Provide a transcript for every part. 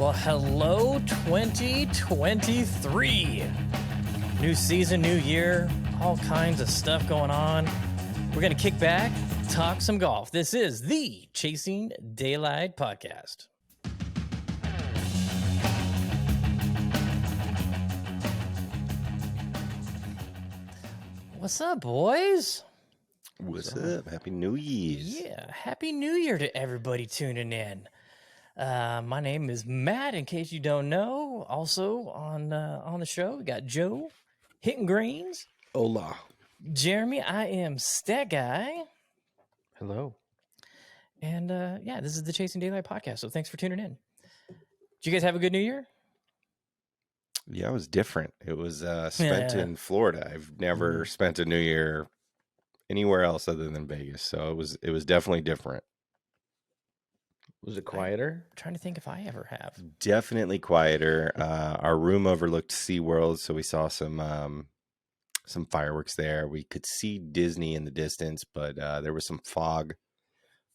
Well, hello 2023. New season, new year, all kinds of stuff going on. We're going to kick back, talk some golf. This is the Chasing Daylight Podcast. What's up, boys? What's up? Happy New Year's. Yeah, Happy New Year to everybody tuning in. My name is Matt, in case you don't know. Also on the show, we got Joe hitting greens. Hola. Jeremy, I am Stat Guy. Hello. And this is the Chasing Daylight Podcast. So thanks for tuning in. Did you guys have a good New Year? Yeah, it was different. It was spent in Florida. I've never spent a New Year anywhere else other than Vegas. So it was definitely different. Was it quieter? I'm trying to think if I ever have. Definitely quieter. Our room overlooked SeaWorld, so we saw some fireworks there. We could see Disney in the distance, but there was some fog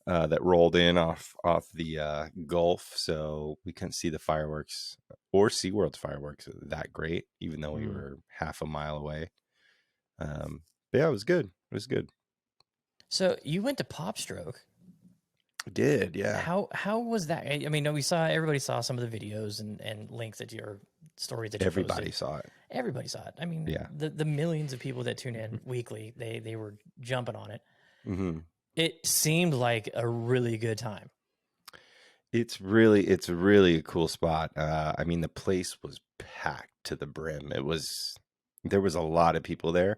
that rolled in off the Gulf, so we couldn't see the fireworks or SeaWorld's fireworks that great, even though we were half a mile away. But yeah, it was good. It was good. So you went to Pop Stroke. I did, yeah. How was that? I mean, everybody saw some of the videos and links that your stories that you Everybody posted. saw it. Everybody saw it. I mean, yeah. the millions of people that tune in weekly, they were jumping on it. Mm-hmm. It seemed like a really good time. It's really a cool spot. I mean, the place was packed to the brim. There was a lot of people there.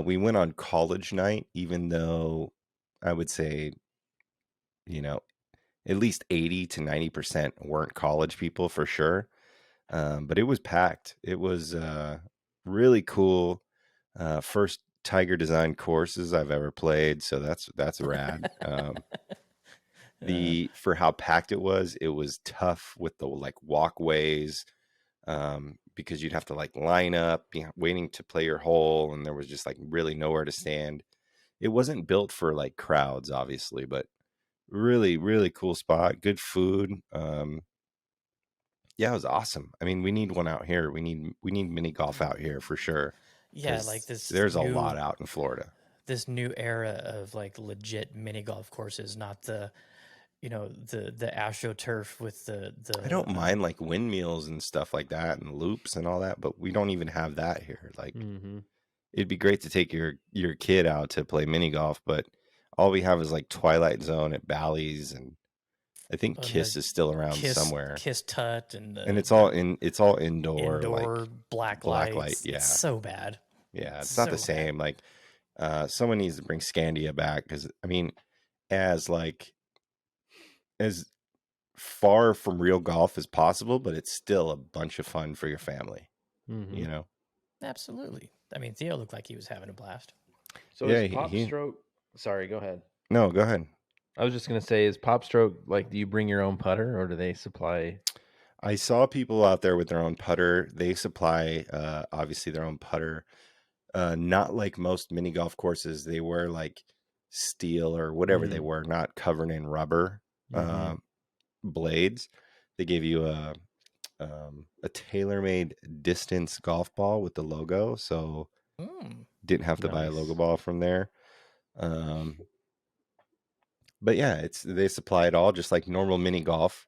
We went on college night, even though I would say, at least 80 to 90% weren't college people for sure. But it was packed. It was really cool. First Tiger designed courses I've ever played, so that's rad. For how packed it was tough with the walkways, because you'd have to line up, waiting to play your hole, and there was just really nowhere to stand. It wasn't built for crowds, obviously, but really, really cool spot. Good food. Yeah, it was awesome. I mean, we need one out here. We need mini golf out here for sure. Yeah, there's a lot out in Florida. This new era of legit mini golf courses, not the the AstroTurf with the I don't mind windmills and stuff like that and loops and all that, but we don't even have that here. It'd be great to take your kid out to play mini golf, but all we have is Twilight Zone at Bally's, and I think Kiss is still around somewhere. Kiss Tut and it's all indoor. Indoor black light. Yeah, it's so bad. Yeah, it's not the same. Someone needs to bring Scandia back, because I mean, as far from real golf as possible, but it's still a bunch of fun for your family. Mm-hmm. Absolutely. I mean, Theo looked like he was having a blast. So is Pop Stroke? Sorry, go ahead. No, go ahead. I was just gonna say, is Pop Stroke do you bring your own putter, or do they supply? I saw people out there with their own putter. They supply obviously their own putter. Not like most mini golf courses. They were steel or whatever they were, not covered in rubber blades. They gave you a tailor-made distance golf ball with the logo, so didn't have to buy a logo ball from there. But yeah, they supply it all just like normal mini golf.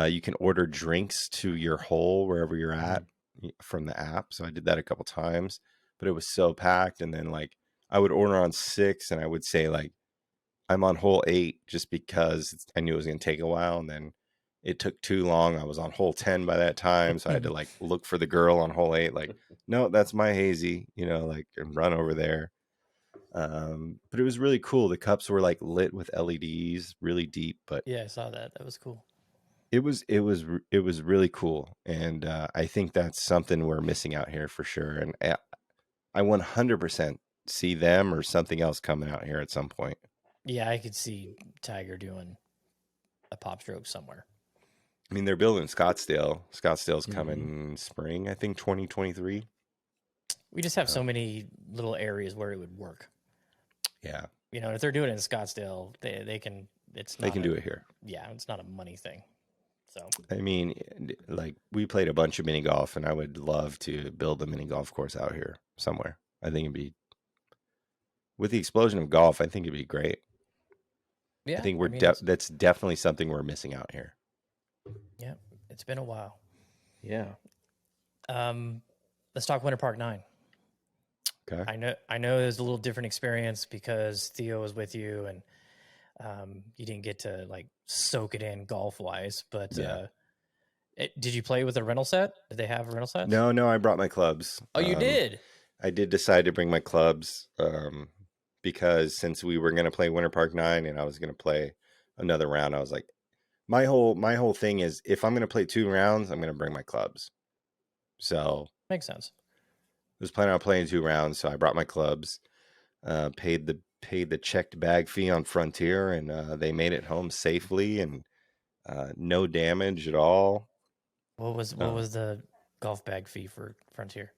You can order drinks to your hole wherever you're at from the app. So I did that a couple times, but it was so packed. And then I would order on 6, and I would say I'm on hole 8 just because I knew it was going to take a while. And then it took too long. I was on hole 10 by that time. So I had to look for the girl on hole 8, no, that's my hazy, and run over there. But it was really cool. The cups were lit with LEDs, really deep. But yeah, I saw that. That was cool. It was really cool, and I think that's something we're missing out here for sure. And I 100% see them or something else coming out here at some point. Yeah, I could see Tiger doing a Pop Stroke somewhere. I mean, they're building Scottsdale. Scottsdale's coming spring, I think 2023. We just have so many little areas where it would work. Yeah. If they're doing it in Scottsdale, they can. They can do it here. Yeah, it's not a money thing. So I mean, like we played a bunch of mini golf, and I would love to build a mini golf course out here somewhere. I think it'd be with the explosion of golf. I think it'd be great. I yeah, think I mean, that's definitely something we're missing out here. yeah, it's been a while. Yeah. Let's talk Winter Park 9. Okay. I know it was a little different experience because Theo was with you and you didn't get to like soak it in golf wise, but Yeah. did you play with a rental set? Did they have a rental set? No, I brought my clubs. Oh, you did? I did decide to bring my clubs because since we were going to play Winter Park 9 and I was going to play another round, I was like, my whole thing is if I'm going to play 2 rounds, I'm going to bring my clubs. So Makes sense. I was planning on playing 2 rounds, so I brought my clubs, paid the checked bag fee on Frontier, and they made it home safely and no damage at all. What was the golf bag fee for Frontier?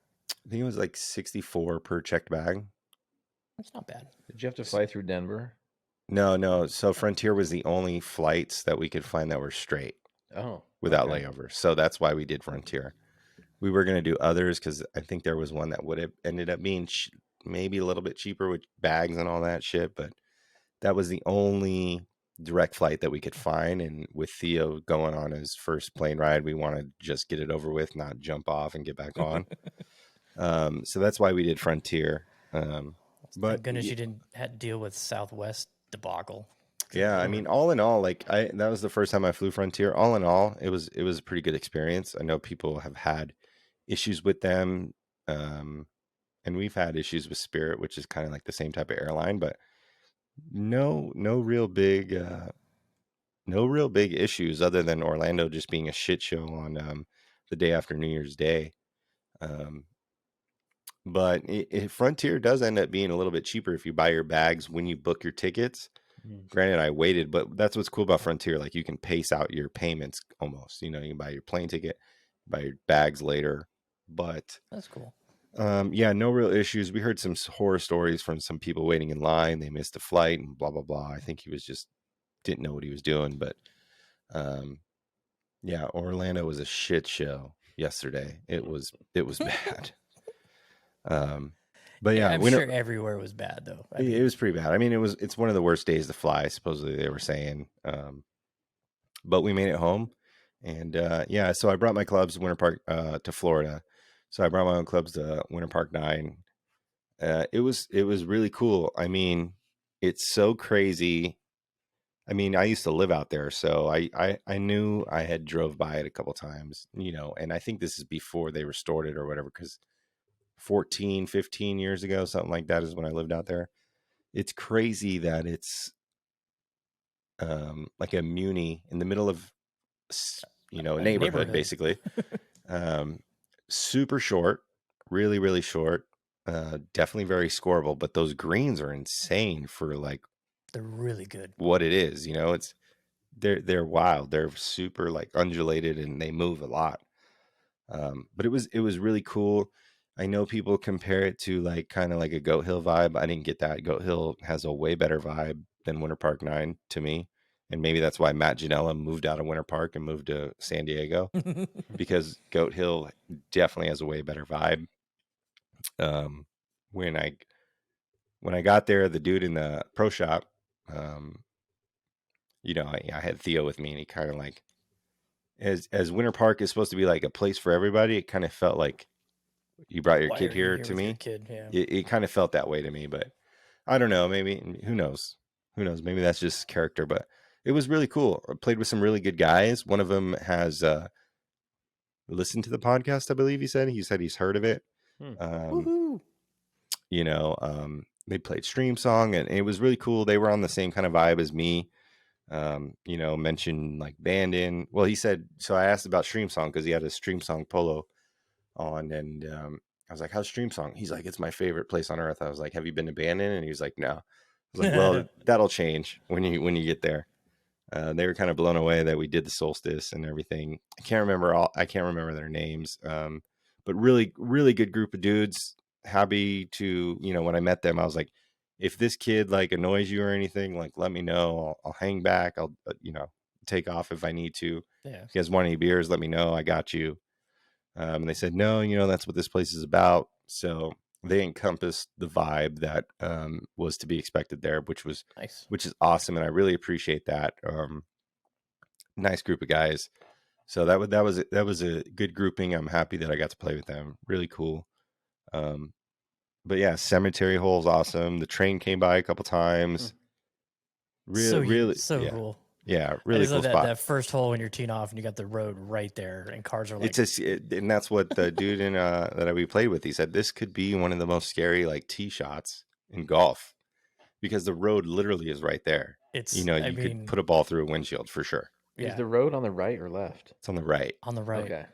I think it was like $64 per checked bag. That's not bad. Did you have to fly through Denver? No. So Frontier was the only flights that we could find that were straight Oh, without okay. layover. So that's why we did Frontier. We were going to do others because I think there was one that would have ended up being maybe a little bit cheaper with bags and all that shit. But that was the only direct flight that we could find. And with Theo going on his first plane ride, we want to just get it over with, not jump off and get back on. So that's why we did Frontier. But Thank goodness you didn't have to deal with Southwest debacle. yeah, I mean, all in all, like that was the first time I flew Frontier. All in all, it was a pretty good experience. I know people have had issues with them, and we've had issues with Spirit, which is kind of like the same type of airline, but no real big issues other than Orlando just being a shit show on the day after New Year's Day. But Frontier does end up being a little bit cheaper if you buy your bags when you book your tickets. Granted, I waited, but that's what's cool about Frontier. Like you can pace out your payments almost. You know, you can buy your plane ticket, buy your bags later. But That's cool. yeah, no real issues. We heard some horror stories from some people waiting in line. They missed a flight and blah blah blah. I think he was just didn't know what he was doing. But yeah, Orlando was a shit show yesterday. It was bad. But yeah, I'm sure everywhere was bad though. I mean, it was pretty bad. I mean, it's one of the worst days to fly, supposedly they were saying. But we made it home, and yeah. So I brought my clubs Winter Park to Florida. So I brought my own clubs to Winter Park 9. It was really cool. I mean, it's so crazy. I mean, I used to live out there, so I knew I had drove by it a couple times, you know, and I think this is before they restored it or whatever, because 14, 15 years ago, something like that is when I lived out there. It's crazy that it's like a muni in the middle of, you know, a neighborhood. Basically. Super short, really, really short, definitely very scoreable, but those greens are insane for like they're really good. What it is, you know, they're wild. They're super like undulated and they move a lot. But it was really cool. I know people compare it to like kind of like a Goat Hill vibe. I didn't get that. Goat Hill has a way better vibe than Winter Park 9 to me. And maybe that's why Matt Janella moved out of Winter Park and moved to San Diego, because Goat Hill definitely has a way better vibe. When I got there, the dude in the pro shop, you know, I had Theo with me, and he kind of like, as Winter Park is supposed to be like a place for everybody, it kind of felt like you brought your kid here to me. Yeah. It kind of felt that way to me, but I don't know. Maybe, who knows? Maybe that's just character, but it was really cool. I played with some really good guys. One of them has listened to the podcast, I believe he said he's heard of it. You know, they played Stream Song, and it was really cool. They were on the same kind of vibe as me. You know, mentioned like Bandon. Well, he said, so I asked about Stream Song because he had a Stream Song polo on, and I was like, how's Stream Song? He's like, it's my favorite place on earth. I was like, have you been to Bandon? And he was like, no. I was like, well, that'll change when you get there. They were kind of blown away that we did the solstice and everything. I can't remember their names. But really, really good group of dudes. Happy to, you know, when I met them, I was like, if this kid like annoys you or anything, like let me know. I'll hang back. I'll, you know, take off if I need to. Yeah. If you guys want any beers, let me know. I got you. And they said, no, that's what this place is about. So they encompassed the vibe that was to be expected there, which Nice. is awesome. And I really appreciate that. Nice group of guys. So that was a good grouping. I'm happy that I got to play with them. Really cool. But yeah, cemetery hole's awesome. The train came by a couple times. Really, yeah. Cool. Yeah, I really just cool love spot. that first hole when you're teeing off and you got the road right there and cars are like, And that's what the dude that we played with, he said this could be one of the most scary like tee shots in golf because the road literally is right there. You could put a ball through a windshield for sure. Yeah. Is the road on the right or left? It's on the right. On the right. Okay.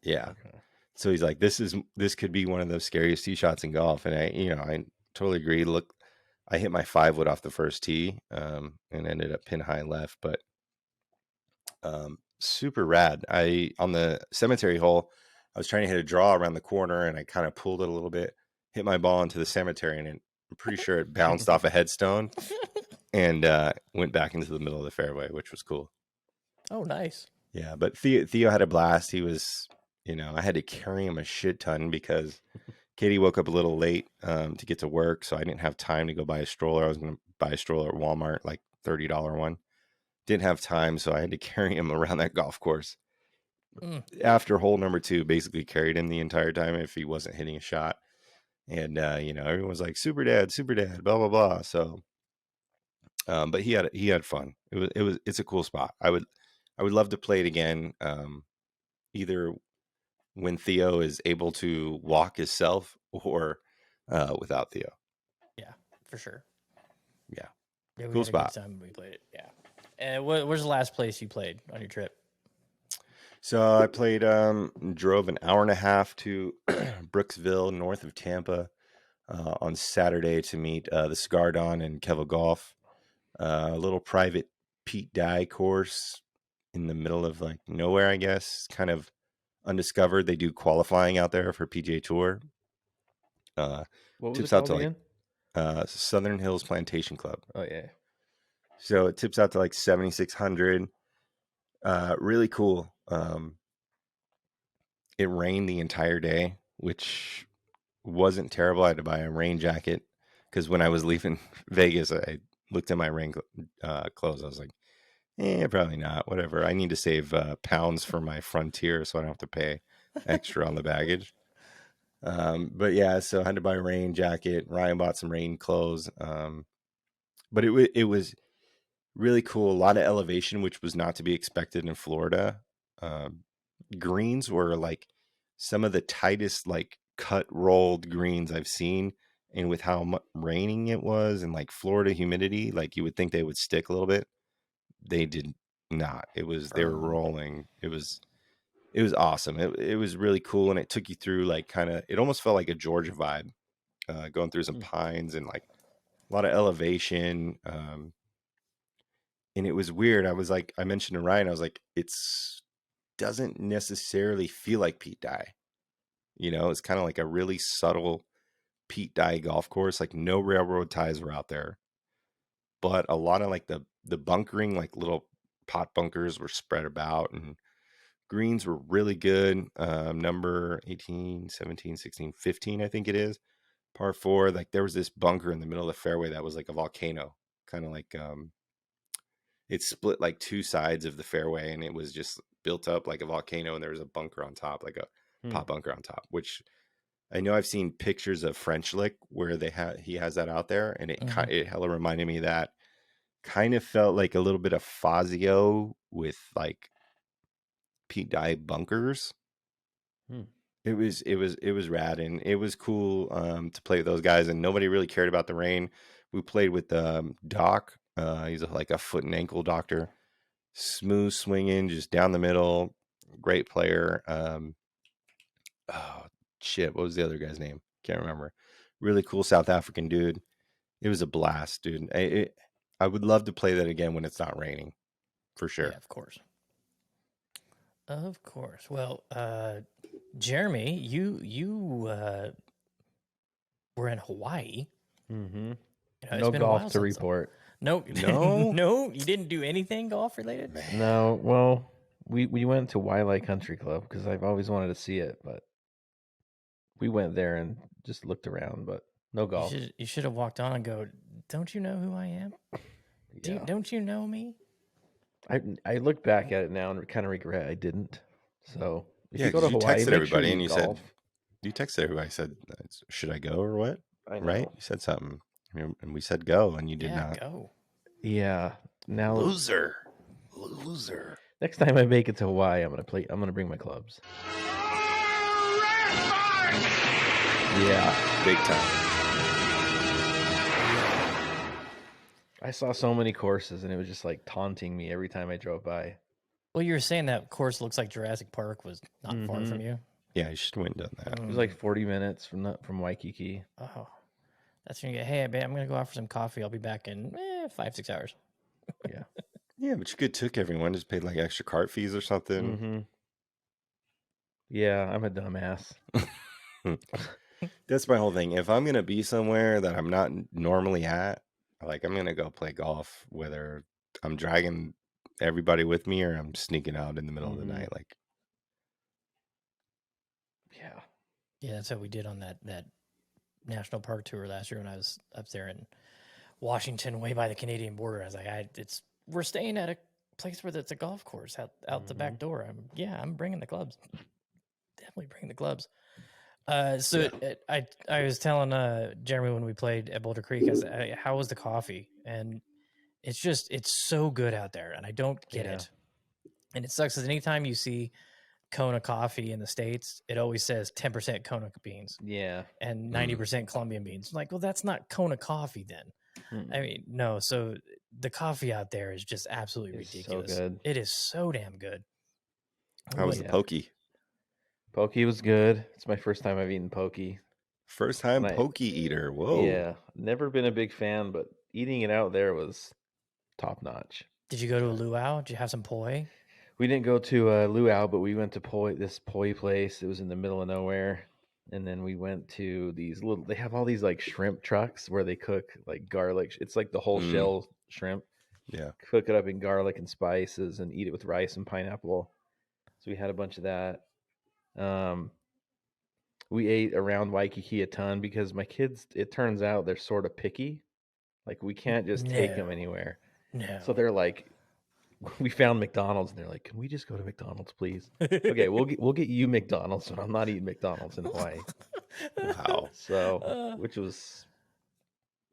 Yeah. Okay. So he's like, this could be one of the scariest tee shots in golf, and I totally agree. Look, I hit my 5-wood off the first tee, and ended up pin high left, but super rad. On the cemetery hole, I was trying to hit a draw around the corner, and I kind of pulled it a little bit, hit my ball into the cemetery, and I'm pretty sure it bounced off a headstone and went back into the middle of the fairway, which was cool. Oh, nice. Yeah, but Theo had a blast. He was, I had to carry him a shit ton because Katie woke up a little late to get to work, so I didn't have time to go buy a stroller. I was going to buy a stroller at Walmart, like $30 one. Didn't have time, so I had to carry him around that golf course. After hole number 2, basically carried him the entire time if he wasn't hitting a shot. And everyone was like, super dad, blah blah blah. So but he had fun. It's a cool spot. I would love to play it again, either when Theo is able to walk himself or without Theo. Yeah, for sure. Yeah, we cool had spot. A good time when we played it. Yeah. And where's the last place you played on your trip? So I played, drove an hour and a half to Brooksville, north of Tampa, on Saturday to meet the Cigar Don and Kevo Golf. A little private Pete Dye course in the middle of like nowhere, I guess, kind of undiscovered. They do qualifying out there for PGA Tour. What was tips it out called to again? like Southern Hills Plantation Club. Oh yeah. So it tips out to like 7,600. Really cool. It rained the entire day, which wasn't terrible. I had to buy a rain jacket because when I was leaving Vegas, I looked at my rain clothes. I was like, probably not. Whatever. I need to save pounds for my Frontier so I don't have to pay extra on the baggage. But yeah, so I had to buy a rain jacket. Ryan bought some rain clothes. But it was really cool. A lot of elevation, which was not to be expected in Florida. Greens were like some of the tightest, like cut rolled greens I've seen. And with how much raining it was and like Florida humidity, like you would think they would stick a little bit. They did not. They were rolling. It was awesome. It was really cool. And it took you through like it almost felt like a Georgia vibe, going through some pines and like a lot of elevation. And it was weird. I mentioned to Ryan, I was like, doesn't necessarily feel like Pete Dye. It's kind of like a really subtle Pete Dye golf course. Like no railroad ties were out there, but a lot of like the bunkering, like little pot bunkers were spread about, and greens were really good. Number 18, 17, 16, 15, I think it is. Par 4. Like there was this bunker in the middle of the fairway that was like a volcano, kind of like it split like two sides of the fairway, and it was just built up like a volcano, and there was a bunker on top, like a pot bunker on top, which I know I've seen pictures of French Lick where he has that out there, and it hella reminded me of that. Kind of felt like a little bit of Fazio with like Pete Dye bunkers. It was rad, and it was cool to play with those guys, and nobody really cared about the rain. We played with Doc. He's like a foot and ankle doctor. Smooth swinging, just down the middle. Great player. Oh shit, what was the other guy's name? Can't remember. Really cool South African dude. It was a blast, dude. I would love to play that again when it's not raining, for sure. Yeah, of course. Of course. Well, Jeremy, you were in Hawaii. Mm-hmm. It's No been a golf while to since- report. Nope. No? No, you didn't do anything golf related? Man. No, well, we went to Wiley Country Club because I've always wanted to see it, but we went there and just looked around, but no golf. You should have walked on and go, don't you know who I am? Yeah. Don't you know me? I look back at it now and kind of regret I didn't. So if Yeah, you go to 'cause you Hawaii, texted make everybody sure and you you said- golf. You texted everybody. I said, should I go or what? I know. Right? You said something. And we said go, and you did Yeah, not. go. Yeah. Now Loser. next time I make it to Hawaii, I'm gonna bring my clubs. Yeah. Big time. I saw so many courses and it was just like taunting me every time I drove by. Well, you were saying that course looks like Jurassic Park was not far from you. Yeah, you should have went and done that. It was like 40 minutes from Waikiki. Oh, that's when you get, hey, babe, I'm going to go out for some coffee. I'll be back in 5-6 hours. Yeah. Yeah, but you could took everyone, just paid like extra cart fees or something. Mm-hmm. Yeah, I'm a dumbass. That's my whole thing. If I'm going to be somewhere that I'm not normally at, like I'm going to go play golf, whether I'm dragging everybody with me or I'm sneaking out in the middle of the night. Like, Yeah. Yeah, that's what we did on that national park tour last year when I was up there in Washington, way by the Canadian border. I was like, we're staying at a place where it's a golf course out the back door. I'm bringing the clubs. Definitely bringing the clubs. I was telling Jeremy when we played at Boulder Creek, I said, how was the coffee? And it's so good out there, and I don't get it. And it sucks because anytime you see Kona coffee in the States, it always says 10% Kona beans. Yeah. And 90% Colombian beans. I'm like, well, that's not Kona coffee then. I mean, no. So the coffee out there is just absolutely ridiculous. So good. It is so damn good. how was the pokey? Pokey was good. It's my first time I've eaten pokey. First time pokey eater. Whoa. Yeah. Never been a big fan, but eating it out there was top notch. Did you go to a luau? Did you have some poi? We didn't go to luau, but we went to this poi place. It was in the middle of nowhere. And then we went to they have all these like shrimp trucks where they cook like garlic. It's like the whole shell shrimp. Yeah. Cook it up in garlic and spices and eat it with rice and pineapple. So we had a bunch of that. We ate around Waikiki a ton because my kids, it turns out they're sort of picky. Like we can't just take them anywhere. No. So they're like, we found McDonald's and they're like, can we just go to McDonald's, please? Okay, we'll get you McDonald's, but I'm not eating McDonald's in Hawaii. Wow. So,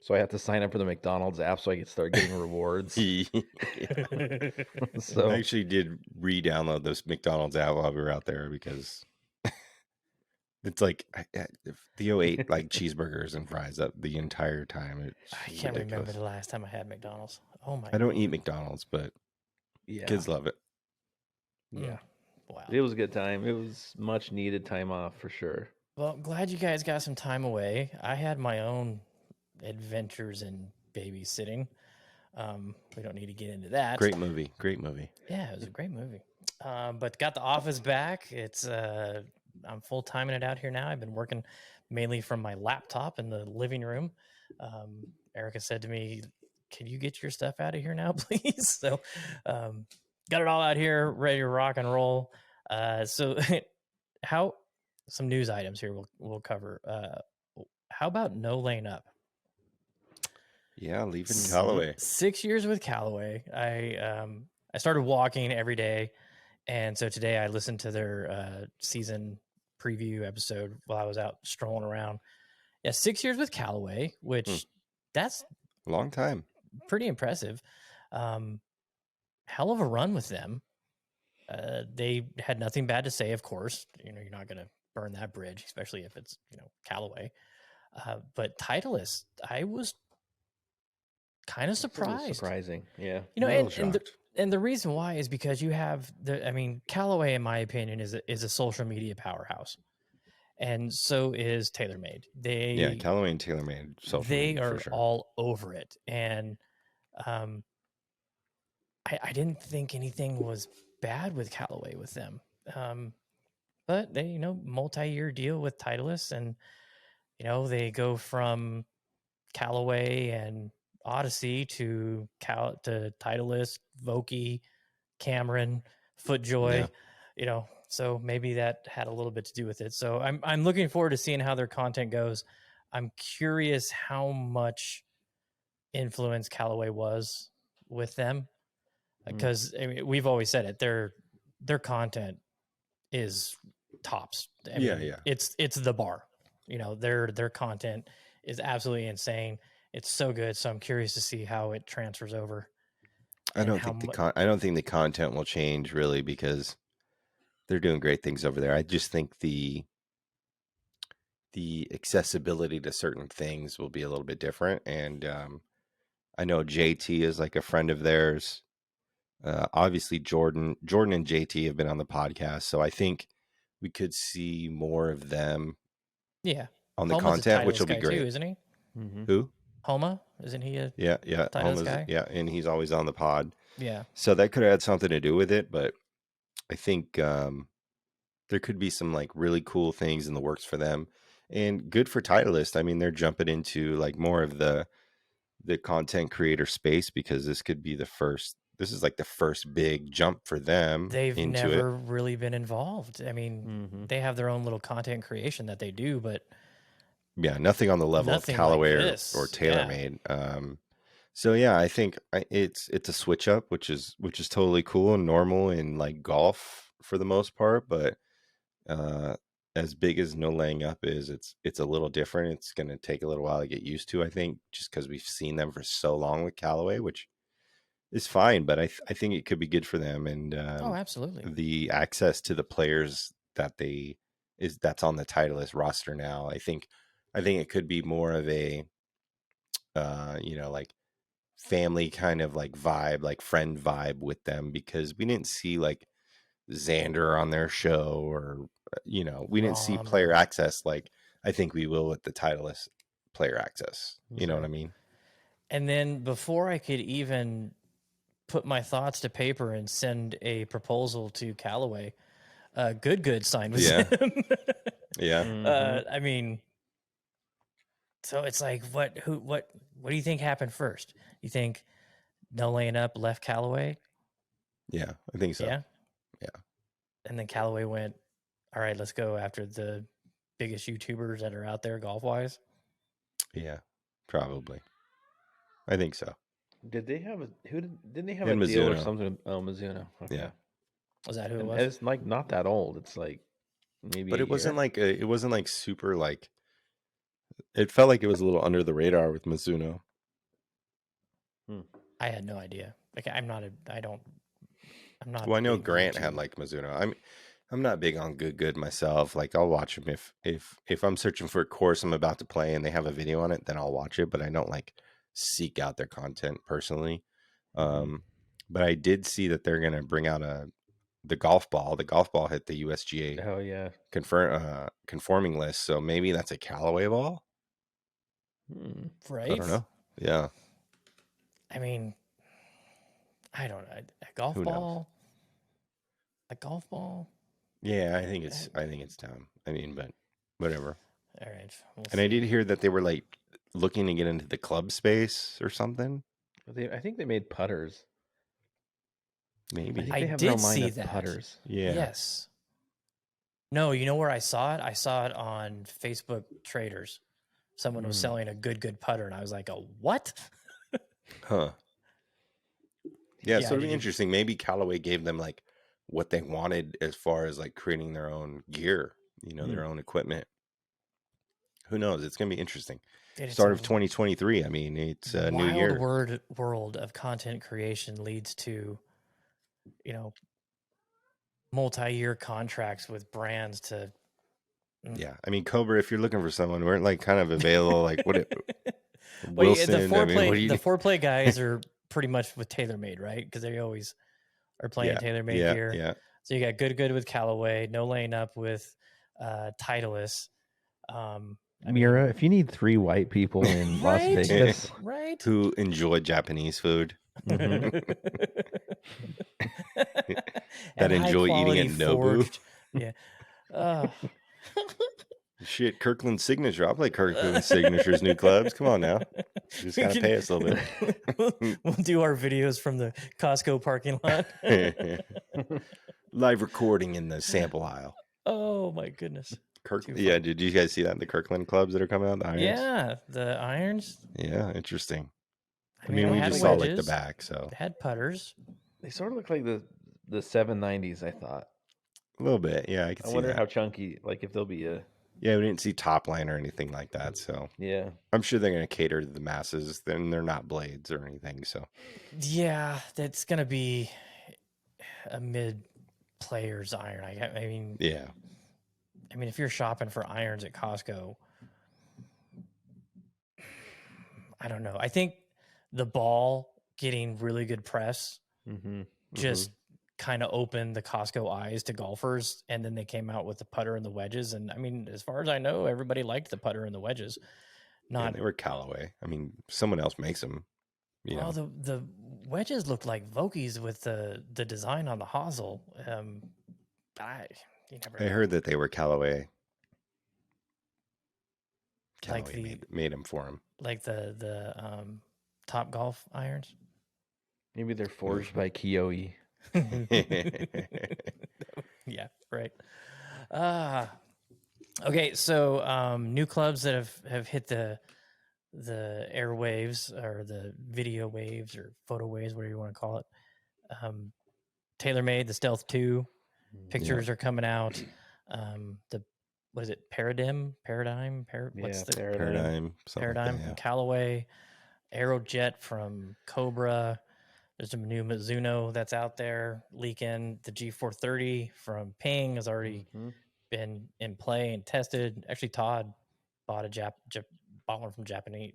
so I have to sign up for the McDonald's app so I can start getting rewards. So I actually did re-download this McDonald's app while we were out there because it's like Theo ate like cheeseburgers and fries up the entire time. I can't remember the last time I had McDonald's. Oh my! I don't eat McDonald's, but yeah, kids love it. Yeah. Wow. It was a good time. It was much needed time off for sure. Well, glad you guys got some time away. I had my own adventures in babysitting. We don't need to get into that. Great movie. Yeah, it was a great movie. But got the office back. It's I'm full timing it out here now. I've been working mainly from my laptop in the living room. Erica said to me, "Can you get your stuff out of here now, please?" So got it all out here, ready to rock and roll. So some news items here we'll cover. How about no lane up? Yeah, leaving Callaway. 6 years with Callaway. I started walking every day, and so today I listened to their season preview episode while I was out strolling around. Yeah, 6 years with Callaway, which that's long time. Pretty impressive. Hell of a run with them. They had nothing bad to say, of course. You know, you're not going to burn that bridge, especially if it's, Callaway. But Titleist, I was kind of surprised. Surprising, yeah. And the reason why is because you have Callaway, in my opinion, is a social media powerhouse, and so is TaylorMade. Callaway and TaylorMade social they media, are for sure. all over it, and I didn't think anything was bad with Callaway with them, but they multi-year deal with Titleist, and they go from Callaway and Odyssey to Titleist, Vokey, Cameron, FootJoy, so maybe that had a little bit to do with it. So I'm looking forward to seeing how their content goes. I'm curious how much influence Callaway was with them, because we've always said it. Their content is tops. I mean, it's the bar. Their content is absolutely insane. It's so good. So I'm curious to see how it transfers over. I don't think the content will change really, because they're doing great things over there. I just think the accessibility to certain things will be a little bit different. And I know JT is like a friend of theirs. Obviously Jordan and JT have been on the podcast, so I think we could see more of them. Yeah, on the content, which will be great, too, isn't he? Mm-hmm. Who? Homa, isn't he? Yeah. Titleist guy? Yeah, and he's always on the pod. Yeah. So that could have had something to do with it, but I think there could be some like really cool things in the works for them, and good for Titleist. I mean, they're jumping into like more of the content creator space, because this could be the first. This is like the first big jump for them. They've never really been involved. I mean, they have their own little content creation that they do, but yeah, nothing on the level of Callaway or TaylorMade. So yeah, I think it's a switch up, which is totally cool and normal in like golf for the most part. But as big as No Laying Up is, it's a little different. It's going to take a little while to get used to, I think, just because we've seen them for so long with Callaway, which is fine. But I think it could be good for them, and absolutely, the access to the players that's on the Titleist roster now. I think it could be more of a like family kind of like vibe, like friend vibe with them, because we didn't see like Xander on their show, or we didn't see player access like I think we will with the Titleist player access. You know what I mean? And then before I could even put my thoughts to paper and send a proposal to Callaway, Good signed with him. Yeah. I mean, so it's like, what do you think happened first? You think No Laying Up left Callaway? Yeah, I think so. Yeah. Yeah. And then Callaway went, all right, let's go after the biggest YouTubers that are out there golf wise. Yeah, probably. I think so. Did they have didn't they have And a deal or Mizuno. something? Oh, Mizuno. Okay. Yeah. Was that who it And was? it's like not that old. It's like maybe. But it wasn't like super like. It felt like it was a little under the radar with Mizuno. I had no idea. Like I'm not. Well, I know Grant had like Mizuno. I'm not big on good myself. Like I'll watch them if I'm searching for a course I'm about to play and they have a video on it, then I'll watch it. But I don't like seek out their content personally. But I did see that they're gonna bring out the golf ball. The golf ball hit the USGA. Oh yeah. Conforming list. So maybe that's a Callaway ball. Right. I don't know. Yeah. I mean, I don't know. A golf ball. Yeah, I think it's time. I mean, but whatever. All right. And I did hear that they were like looking to get into the club space or something. I think they made putters. Maybe. I did see that. Putters. Yeah. Yes. No, you know where I saw it? I saw it on Facebook Traders. Someone was selling a good putter, and I was like, "A what?" Huh. Yeah, so it'd be interesting. Maybe Callaway gave them like what they wanted as far as like creating their own gear, their own equipment. Who knows? It's gonna be interesting. Start of 2023. I mean, it's a new year. World of content creation leads to, multi-year contracts with brands to. Yeah, I mean, Cobra, if you're looking for someone, we're like kind of available. Like what? Wilson. The foreplay guys are pretty much with TaylorMade, right? Because they always are playing TaylorMade gear. Yeah. So you got good with Callaway, No Laying Up with Titleist. Mira, if you need 3 white people in Las Vegas, right, who enjoy Japanese food, that enjoy eating at Nobu. Yeah. Shit, Kirkland Signature. I'll play Kirkland Signature's new clubs. Come on now. just gotta pay us a little bit. We'll do our videos from the Costco parking lot. Live recording in the sample aisle. Oh my goodness. Yeah, did you guys see that in the Kirkland clubs that are coming out? The irons? Yeah, the irons. Yeah, interesting. I mean, we they just had saw like the wedges, back, so They had putters. They sort of look like the 790s, I thought. a little bit. Yeah, I can I see wonder that. how chunky, like if there'll be a... Yeah, we didn't see top line or anything like that, so Yeah. I'm sure they're going to cater to the masses. Then they're not blades or anything, so Yeah, that's gonna be a mid player's iron. I mean, yeah. if you're shopping for irons at Costco, I don't know. I think the ball getting really good press Mm-hmm. just kind of opened the Costco eyes to golfers, and then they came out with the putter and the wedges. And I mean, as far as I know, everybody liked the putter and the wedges. Yeah, Not they were Callaway. I mean, someone else makes them. You know, well, the wedges looked like Vokies with the design on the hosel. You never I know. heard that they were Callaway. Like Callaway made them for him. like the Top Golf irons. Maybe they're forged by Kioi. Yeah, right. Okay, so new clubs that have hit the airwaves or the video waves or photo waves, whatever you want to call it. TaylorMade, the Stealth 2 pictures are coming out. The what is it? Paradigm? What's the Paradigm? Paradigm from Callaway, Aerojet from Cobra. There's a new Mizuno that's out there leaking. The G430 from Ping has already been in play and tested. Actually, Todd bought bought one from Japanese.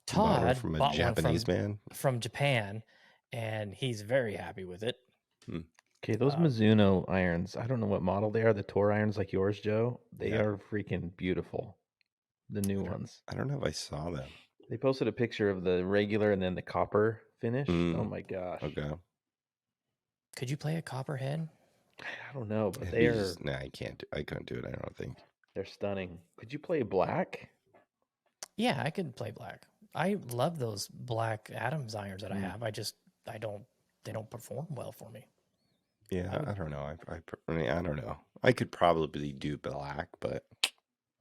Todd from a bought Japanese one man from Japan, and he's very happy with it. Okay, those Mizuno irons, I don't know what model they are. The tour irons like yours, Joe, they are freaking beautiful. The new ones. I don't know if I saw them. They posted a picture of the regular and then the copper finish. Oh my gosh. Okay. Could you play a copperhead? I don't know, but they are... Nah, I can't. I couldn't do it. I don't think. They're stunning. Could you play black? Yeah, I could play black. I love those black Adams irons that I have. They don't perform well for me. Yeah, I don't know. I don't know. I could probably do black, but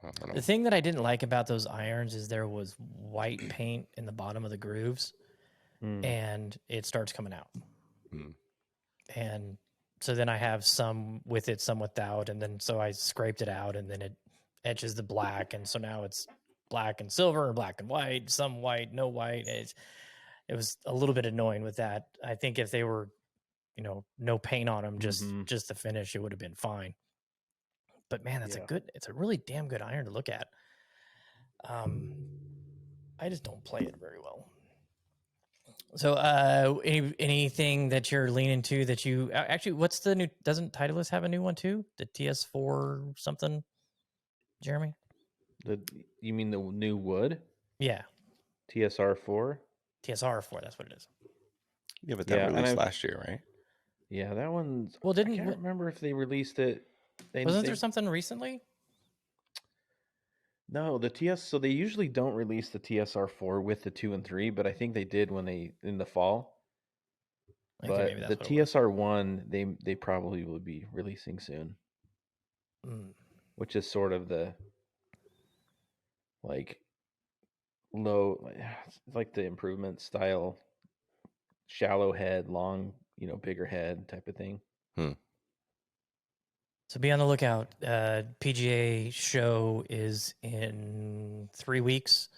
I don't know. The thing that I didn't like about those irons is there was white paint in the bottom of the grooves, and it starts coming out. And so then I have some with it, some without, and then so I scraped it out, and then it etches the black, and so now it's black and silver, or black and white, some white, no white. It was a little bit annoying with that. I think if they were, no paint on them, just the finish, it would have been fine. But man, it's a really damn good iron to look at. I just don't play it very well. So, anything that you're leaning to that you actually, what's the new? Doesn't Titleist have a new one too? The TS4 something, Jeremy? You mean the new wood? Yeah, TSR4. TSR4. That's what it is. Yeah, but that released last year, right? Yeah, that one's. Well, I can't remember if they released it. Wasn't there something recently? No, the TS. So they usually don't release the TSR4 with the 2 and 3, but I think they did when in the fall. But the TSR1, they probably will be releasing soon, which is sort of the low, like the improvement style, shallow head, long, bigger head type of thing. So be on the lookout. PGA show is in 3 weeks.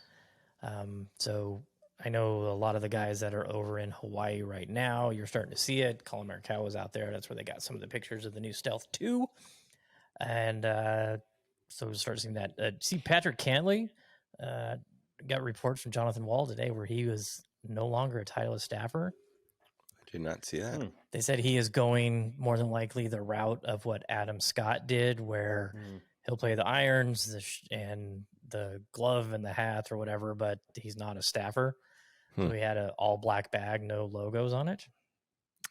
So I know a lot of the guys that are over in Hawaii right now, you're starting to see it. Colin Markow was out there. That's where they got some of the pictures of the new Stealth 2. And so we'll start seeing that. See, Patrick Cantley got reports from Jonathan Wall today where he was no longer a Titleist staffer. Did not see that. They said he is going more than likely the route of what Adam Scott did, where he'll play the irons and the glove and the hat or whatever, but he's not a staffer. So he had an all black bag, no logos on it.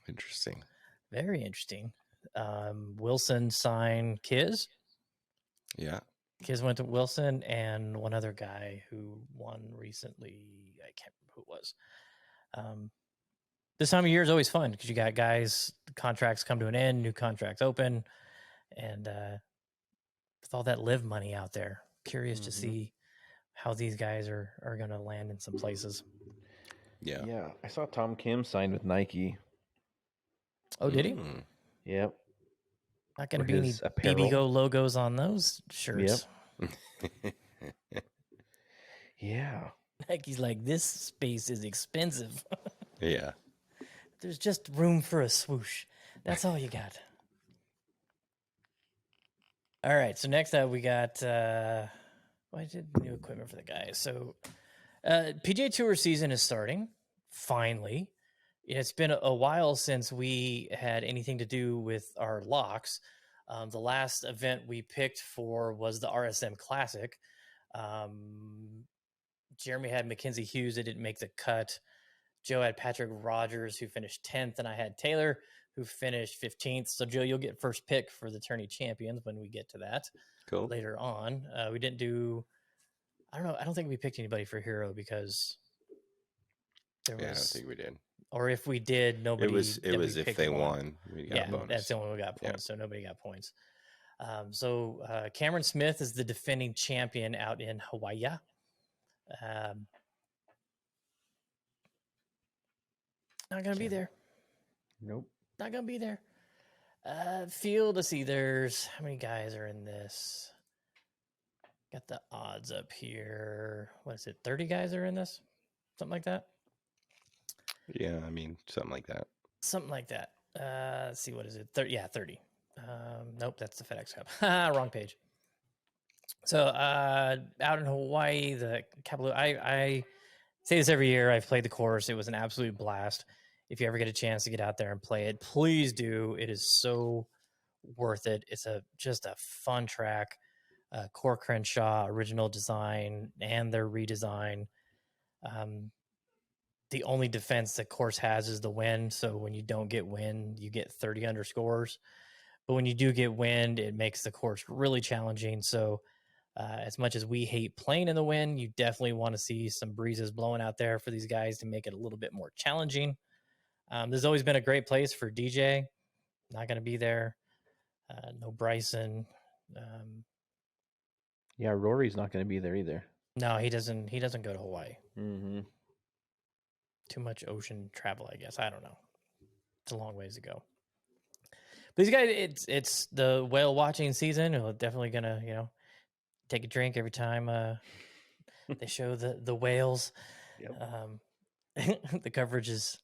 Interesting. Very interesting. Wilson signed Kiz. Yeah. His went to Wilson and one other guy who won recently. I can't remember who it was. This time of year is always fun because you got guys, contracts come to an end, new contracts open, and with all that live money out there, curious to see how these guys are going to land in some places. Yeah. Yeah. I saw Tom Kim signed with Nike. Oh, did he? Yep. Not going to For be any his apparel. BBGO logos on those shirts. Yeah. Nike's like, this space is expensive. Yeah. There's just room for a swoosh. That's all you got. All right. So next up, we got I did new equipment for the guys. So PGA Tour season is starting. Finally, it's been a while since we had anything to do with our locks. The last event we picked for was the RSM Classic. Jeremy had Mackenzie Hughes that didn't make the cut. Joe had Patrick Rogers, who finished 10th, and I had Taylor, who finished 15th. So, Joe, you'll get first pick for the tourney champions when we get to that later on. We didn't do, I don't think we picked anybody for Hero because there was, I don't think we did. Or if we did, nobody. It was if they won, we got a bonus. That's the only one we got points, so nobody got points. Cameron Smith is the defending champion out in Hawaii. Not going to be there. Nope. Not going to be there. Field, let's see, there's, how many guys are in this? Got the odds up here. What is it, 30 guys are in this? Something like that? Yeah, I mean, something like that. Something like that. Let's see, what is it? 30. Yeah, 30. Nope, that's the FedEx Cup. Wrong page. So out in Hawaii, the Kapalua, I say this every year. I've played the course. It was an absolute blast. If you ever get a chance to get out there and play it, please do. It is so worth it. It's just a fun track. Core Crenshaw original design and their redesign. The only defense the course has is the wind. So when you don't get wind, you get 30 underscores. But when you do get wind, it makes the course really challenging. So as much as we hate playing in the wind, you definitely want to see some breezes blowing out there for these guys to make it a little bit more challenging. There's always been a great place for DJ. Not going to be there. No Bryson. Yeah, Rory's not going to be there either. No, he doesn't go to Hawaii. Mm-hmm. Too much ocean travel, I guess. I don't know. It's a long ways to go. But these guys, it's the whale watching season. We're definitely gonna, take a drink every time they show the whales. Yep. The coverage is.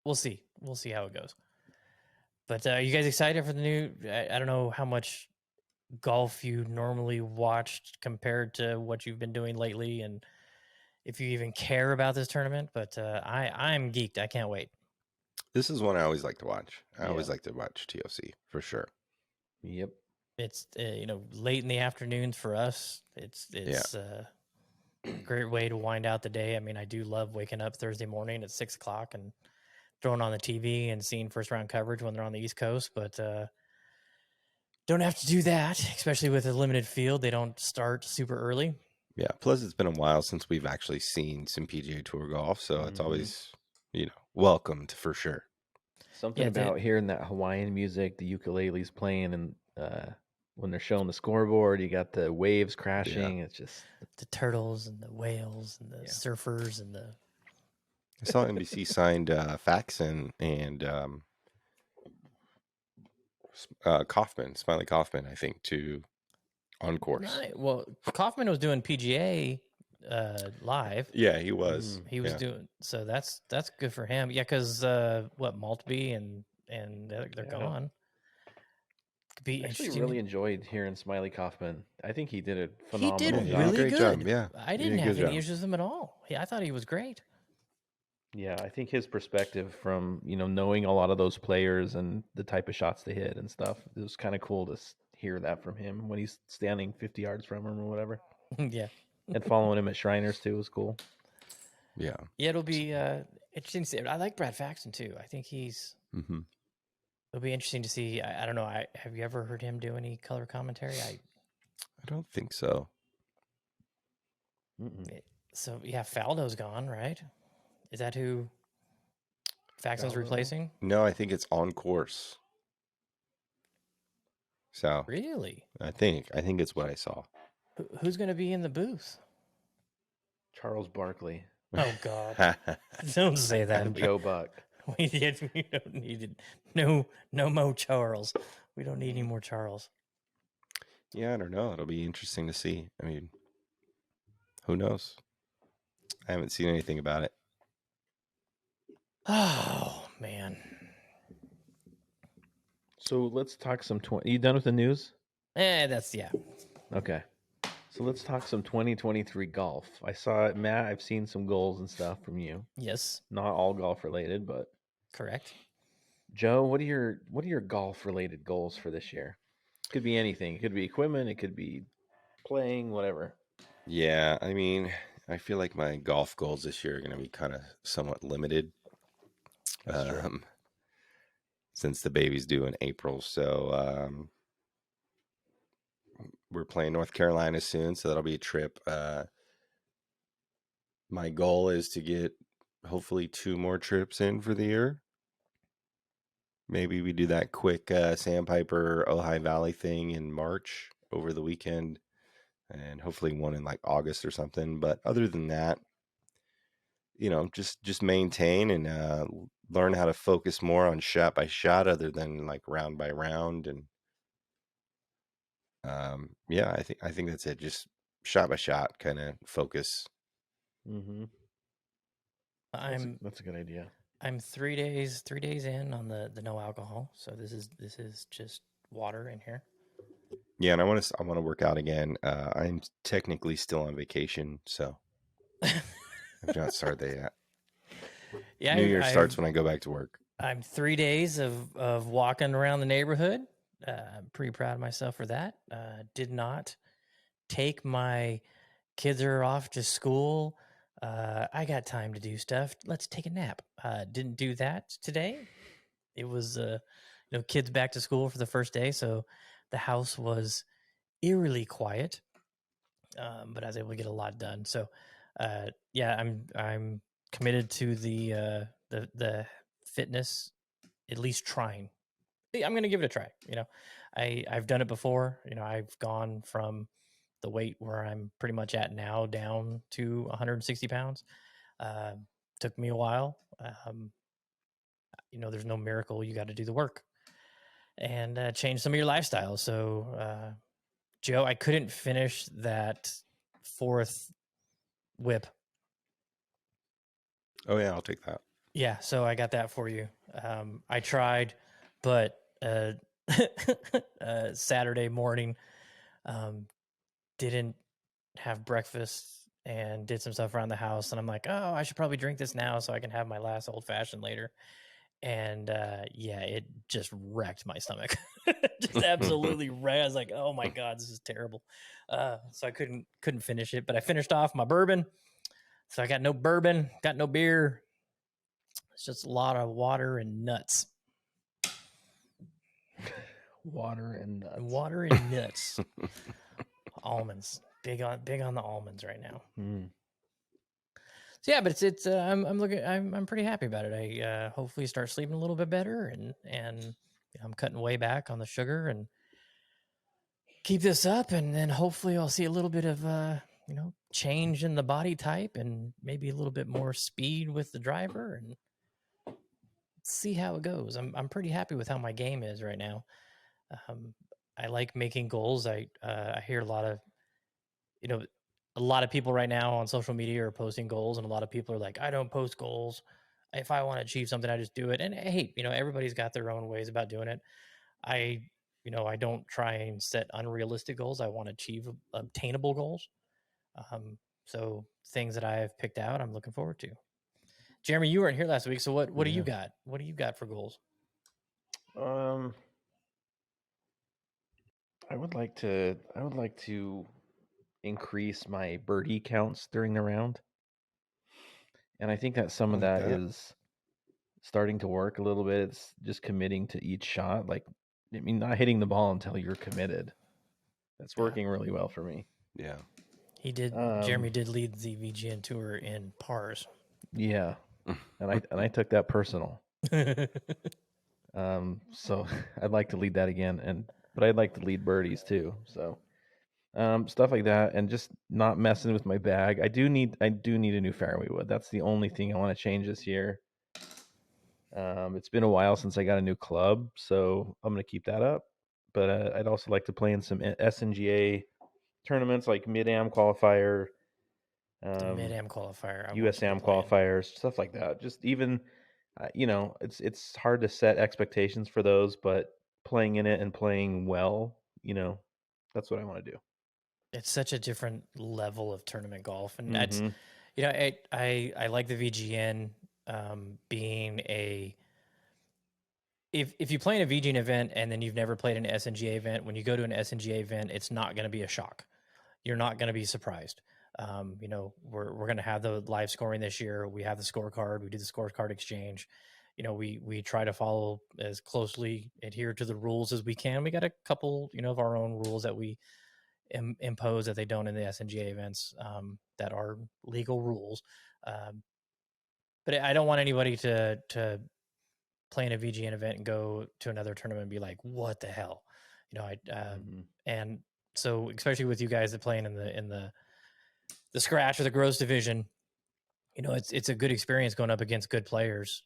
We'll see. We'll see how it goes. But are you guys excited for the new? I don't know how much golf you normally watched compared to what you've been doing lately, and if you even care about this tournament. But I'm geeked. I can't wait. This is one I always like to watch. I always like to watch TOC for sure. Yep. It's late in the afternoons for us. It's a great way to wind out the day. I mean, I do love waking up Thursday morning at 6:00 and throwing on the TV and seeing first round coverage when they're on the East Coast. But don't have to do that, especially with a limited field. They don't start super early. Yeah. Plus, it's been a while since we've actually seen some PGA Tour golf, so it's always welcomed for sure. Something about hearing that Hawaiian music, the ukulele's playing, and when they're showing the scoreboard, you got the waves crashing. It's just the turtles and the whales and the surfers and the. I saw NBC signed Faxon and Smiley Kaufman, I think, to on course. Right. Well, Kaufman was doing PGA live. Yeah, he was. He was doing so. That's good for him. Yeah, because Maltby and they're gone. Could be I actually interesting. really enjoyed hearing Smiley Kaufman. I think he did a phenomenal job. job. Really great good. Job. Yeah, I didn't have any issues with him at all. Yeah, I thought he was great. Yeah, I think his perspective from knowing a lot of those players and the type of shots they hit and stuff, it was kind of cool to hear that from him when he's standing 50 yards from him or whatever. Yeah. And following him at Shriners too was cool. Yeah. Yeah, it'll be interesting to see. I like Brad Faxon too. I think he's. It'll be interesting to see. I don't know. Have you ever heard him do any color commentary? I don't think so. Mm-mm. So yeah, Faldo's gone, right? Is that who Faxon's Faldo? replacing? No, I think it's on course. So Really? I think it's what I saw. Who's going to be in the booth? Charles Barkley Oh God! Don't say that. and Joe Buck. We don't need it. No more Charles. We don't need any more Charles. Yeah, I don't know. It'll be interesting to see. I mean, who knows? I haven't seen anything about it. Oh man. So let's talk some. You done with the news? That's yeah. Okay. So let's talk some 2023 golf. I saw it, Matt. I've seen some goals and stuff from you. Yes, Not all golf related, but correct. Joe, what are your golf related goals for this year? Could be anything. It could be equipment. It could be playing, whatever. Yeah, I mean, I feel like my golf goals this year are going to be kind of somewhat limited. That's true. Since the baby's due in April. So we're playing North Carolina soon, so that'll be a trip. My goal is to get hopefully 2 more trips in for the year. Maybe we do that quick Sandpiper Ojai Valley thing in March over the weekend, and hopefully one in like August or something. But other than that, just maintain and learn how to focus more on shot by shot other than like round by round. And yeah, I think that's it. Just shot by shot kind of focus. Mm-hmm. That's a good idea. I'm 3 days in on the no alcohol. So this is just water in here. Yeah, and I want to work out again. I'm technically still on vacation, so I've not started that yet. Yeah, New Year starts when I go back to work. I'm 3 days of walking around the neighborhood. I'm pretty proud of myself for that. Did not take my kids are off to school. I got time to do stuff. Let's take a nap. Didn't do that today. It was kids back to school for the first day, so the house was eerily quiet. But I was able to get a lot done. So yeah, I'm committed to the fitness, at least trying. I'm going to give it a try. I've done it before. I've gone from the weight where I'm pretty much at now down to 160 pounds. Took me a while. There's no miracle. You got to do the work and change some of your lifestyle. So, Joe, I couldn't finish that 4th whip. Oh yeah, I'll take that. Yeah, so I got that for you. I tried, but Saturday morning, didn't have breakfast and did some stuff around the house. And I'm like, oh, I should probably drink this now so I can have my last old fashioned later. And yeah, it just wrecked my stomach. Just absolutely wrecked. I was like, oh my God, this is terrible. So I couldn't finish it, but I finished off my bourbon. So I got no bourbon, got no beer. It's just a lot of water and nuts. Water and nuts. Almonds. Big on the almonds right now. Mm. So yeah, but it's I'm pretty happy about it. I hopefully start sleeping a little bit better, and I'm cutting way back on the sugar and keep this up, and then hopefully I'll see a little bit of change in the body type and maybe a little bit more speed with the driver, and see how it goes. I'm pretty happy with how my game is right now. I like making goals. I hear a lot of people right now on social media are posting goals, and a lot of people are like, I don't post goals. If I want to achieve something, I just do it. And hey, everybody's got their own ways about doing it. I don't try and set unrealistic goals. I want to achieve obtainable goals. So things that I have picked out, I'm looking forward to. Jeremy, you weren't here last week, so what do you got? What do you got for goals? I would like to increase my birdie counts during the round. And I think that some of that is starting to work a little bit. It's just committing to each shot. Like, not hitting the ball until you're committed. That's working really well for me. Yeah. He did. Jeremy did lead the VGN tour in pars. Yeah, and I took that personal. So I'd like to lead that again, but I'd like to lead birdies too. So stuff like that, and just not messing with my bag. I do need a new fairway wood. That's the only thing I want to change this year. It's been a while since I got a new club, so I'm going to keep that up. But I'd also like to play in some SNGA tournaments like Mid-Am qualifier, The Mid-Am qualifier. USAM qualifiers, stuff like that. Just even, it's hard to set expectations for those, but playing in it and playing well, that's what I want to do. It's such a different level of tournament golf, and that's Mhm. I like the VGN being a. If you play in a VGN event and then you've never played an SNGA event, when you go to an SNGA event, it's not going to be a shock. You're not going to be surprised. We're going to have the live scoring this year. We have the scorecard. We do the scorecard exchange. We try to follow as closely, adhere to the rules as we can. We got a couple, of our own rules that we impose that they don't in the SNGA events that are legal rules. But I don't want anybody to play in a VGN event and go to another tournament and be like, what the hell? And so especially with you guys that playing in the scratch or the gross division, it's a good experience going up against good players,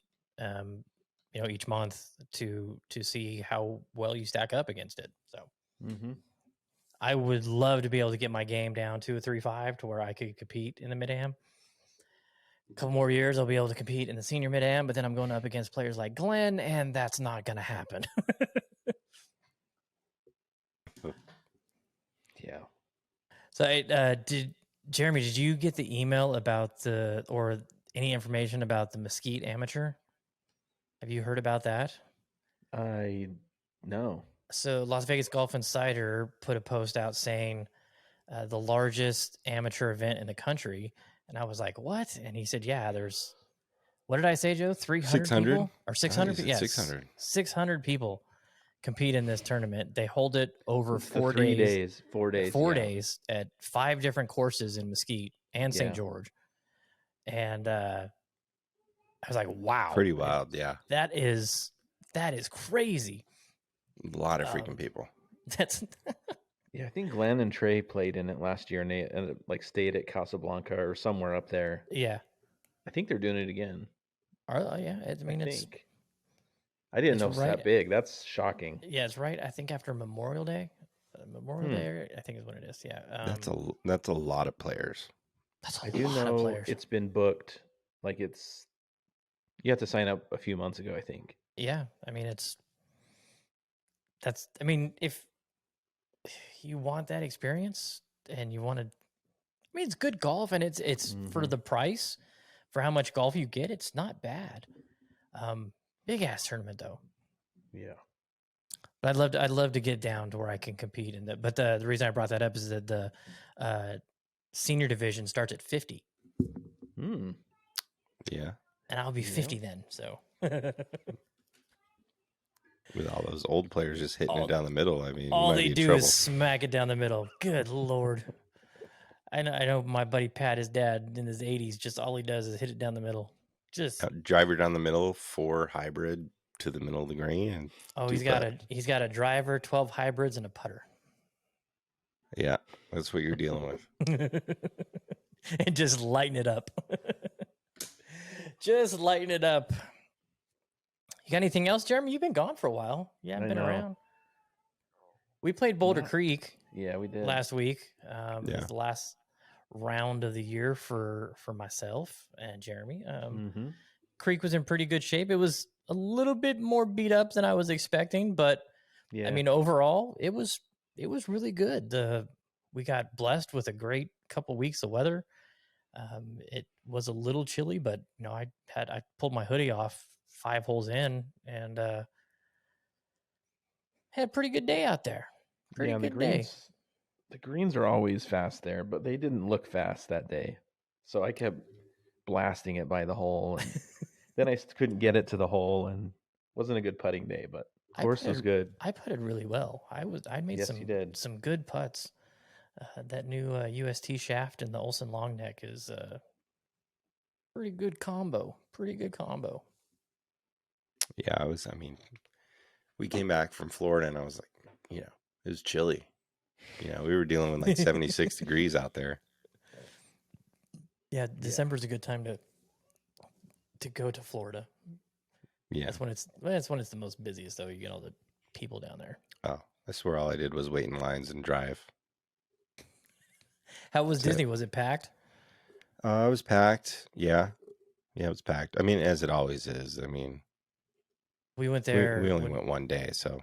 each month to see how well you stack up against it. So I would love to be able to get my game down to a 3.5 to where I could compete in the Mid-Am. A couple more years, I'll be able to compete in the senior Mid-Am, but then I'm going up against players like Glenn, and that's not going to happen. Yeah. So, Jeremy, did you get the email about or any information about the Mesquite Amateur? Have you heard about that? No. So Las Vegas Golf Insider put a post out saying the largest amateur event in the country. And I was like, what? And he said, yeah, there's, what did I say, Joe? 300 600? people? Or 600? Yes. 600. 600 people compete in this tournament. They hold it over 4 3 days. days. 4 days. 4 yeah. days at 5 different courses in Mesquite and St. Yeah. George. And I was like, wow. Pretty wild, yeah. That is crazy. A lot of freaking people. That's Yeah, I think Glenn and Trey played in it last year, and they stayed at Casablanca or somewhere up there. yeah. I think they're doing it again. Yeah. I think. I didn't know it was that big. That's shocking. Yeah, it's right. I think after Memorial Day. Memorial Day, I think is what it is. Yeah. That's a lot of players. That's I do know it's been booked. Like you have to sign up a few months ago, I think. Yeah, I mean if you want that experience and you want to, it's good golf and it's for the price, for how much golf you get, it's not bad. Big ass tournament though. Yeah. But I'd love to get down to where I can compete in that. But the reason I brought that up is that the senior division starts at 50. Yeah. And I'll be 50 then, so. With all those old players just hitting it down the middle, I mean, all you might they be in do trouble. is smack it down the middle. Good Lord. I know my buddy Pat, his dad in his 80s, just all he does is hit it down the middle. Just driver down the middle, 4 hybrid to the middle of the green, and he's got a driver, 12 hybrids, and a putter. Yeah, that's what you're dealing with. And just lighten it up. Just lighten it up. You got anything else, Jeremy? You've been gone for a while. You haven't been around. We played Boulder Creek. Yeah, we did last week. It was the last round of the year for myself and Jeremy. Creek was in pretty good shape. It was a little bit more beat up than I was expecting, but I mean, overall, it was really good. We got blessed with a great couple weeks of weather. It was a little chilly, but I pulled my hoodie off 5 holes in and had a pretty good day out there. Pretty good day. The greens are always fast there, but they didn't look fast that day. So I kept blasting it by the hole, and then I couldn't get it to the hole, and wasn't a good putting day. But Course was good. I putted really well. I made Yes, you did. some good putts. That new UST shaft and the Olsen long neck is pretty good combo. Pretty good combo. Yeah, I mean, we came back from Florida and I was like, you know, it was chilly. You know, we were dealing with like 76 degrees out there. Yeah, December's a good time to go to Florida. Yeah. That's when it's the most busiest though. You get all the people down there. Oh, I swear all I did was wait in lines and drive. How was Disney? Was it packed? It was packed. Yeah. Yeah, it was packed. I mean, as it always is. I mean, We went there. we only went one day, so.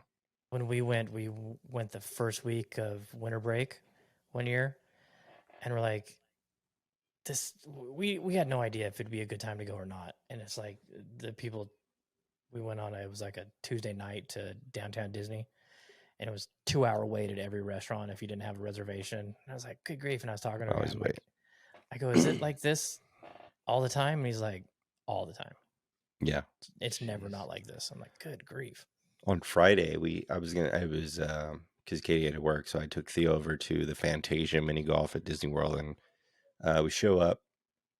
When we went the first week of winter break one year, and we're like, this. We had no idea if it'd be a good time to go or not. And it's like the people we went on. It was like a Tuesday night to downtown Disney, and it was 2-hour wait at every restaurant if you didn't have a reservation. And I was like, good grief! And I was talking to him. Always wait. I go, is it like this all the time? And he's like, all the time. Yeah. It's never not like this. I'm like, good grief. On Friday, because Katie had to work, so I took Theo over to the Fantasia mini golf at Disney World, and we show up,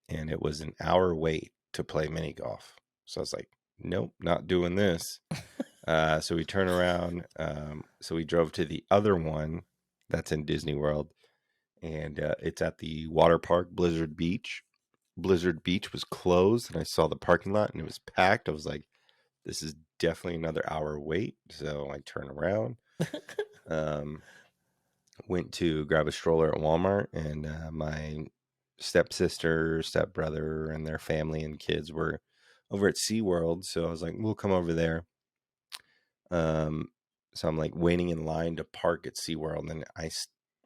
and it was an hour wait to play mini golf. So I was like, nope, not doing this. So we turn around. So we drove to the other one that's in Disney World, and it's at the water park, Blizzard Beach. Blizzard Beach was closed, and I saw the parking lot, and it was packed. I was like, this is definitely another hour wait. So I turn around, went to grab a stroller at Walmart, and my stepsister, stepbrother, and their family and kids were over at SeaWorld. So I was like, we'll come over there. So I'm like waiting in line to park at SeaWorld, and I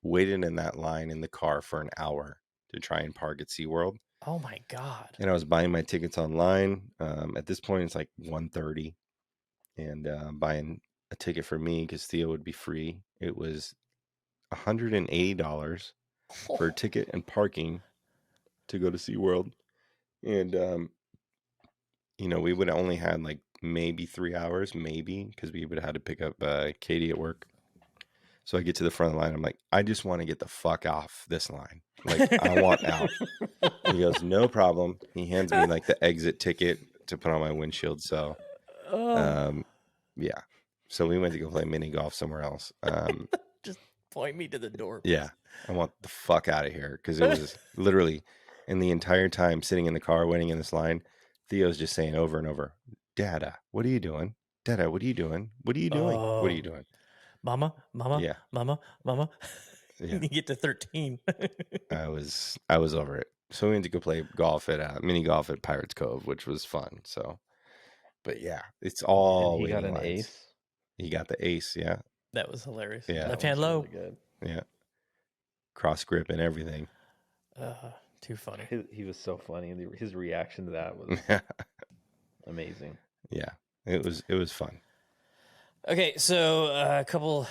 waited in that line in the car for an hour to try and park at SeaWorld. Oh my God. And I was buying my tickets online. At this point, it's like 1:30, and buying a ticket for me because Theo would be free. It was $180 for a ticket and parking to go to SeaWorld. And, we would have only had like maybe 3 hours, because we would have had to pick up Katie at work. So I get to the front of the line. I'm like, I just want to get the fuck off this line. Like, I want out. He goes, no problem. He hands me like the exit ticket to put on my windshield. So, yeah. So we went to go play mini golf somewhere else. Just point me to the door. Please. Yeah. I want the fuck out of here, because it was literally, and the entire time sitting in the car waiting in this line, Theo's just saying over and over, Dada, what are you doing? Dada, what are you doing? What are you doing? What are you doing? Mama, Yeah. mama. Yeah. You get to 13. I was over it. So we went to go play golf at mini golf at Pirates Cove, which was fun. So, but yeah, it's all. And he got waiting an lines. ace. He got the ace. Yeah. That was hilarious. Yeah. Left hand low. Really good. Yeah. Cross grip and everything. Too funny. He was so funny, and his reaction to that was amazing. Yeah, it was fun. Okay, so a couple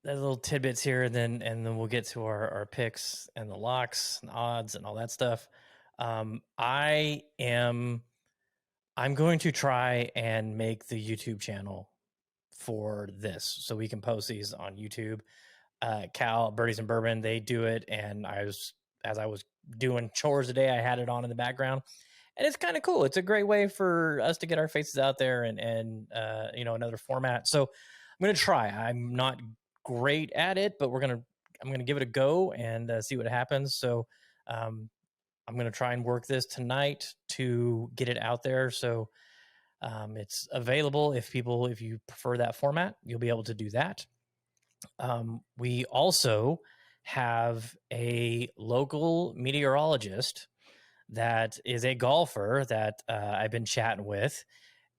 little tidbits here, and then we'll get to our picks and the locks and odds and all that stuff. I'm going to try and make the YouTube channel for this, so we can post these on YouTube. Cal, Birdies and Bourbon, they do it, and as I was doing chores today, I had it on in the background. And it's kind of cool. It's a great way for us to get our faces out there and another format. So I'm going to try. I'm not great at it, but I'm going to give it a go and see what happens. So I'm going to try and work this tonight to get it out there. So it's available. If you prefer that format, you'll be able to do that. We also have a local meteorologist that is a golfer that I've been chatting with,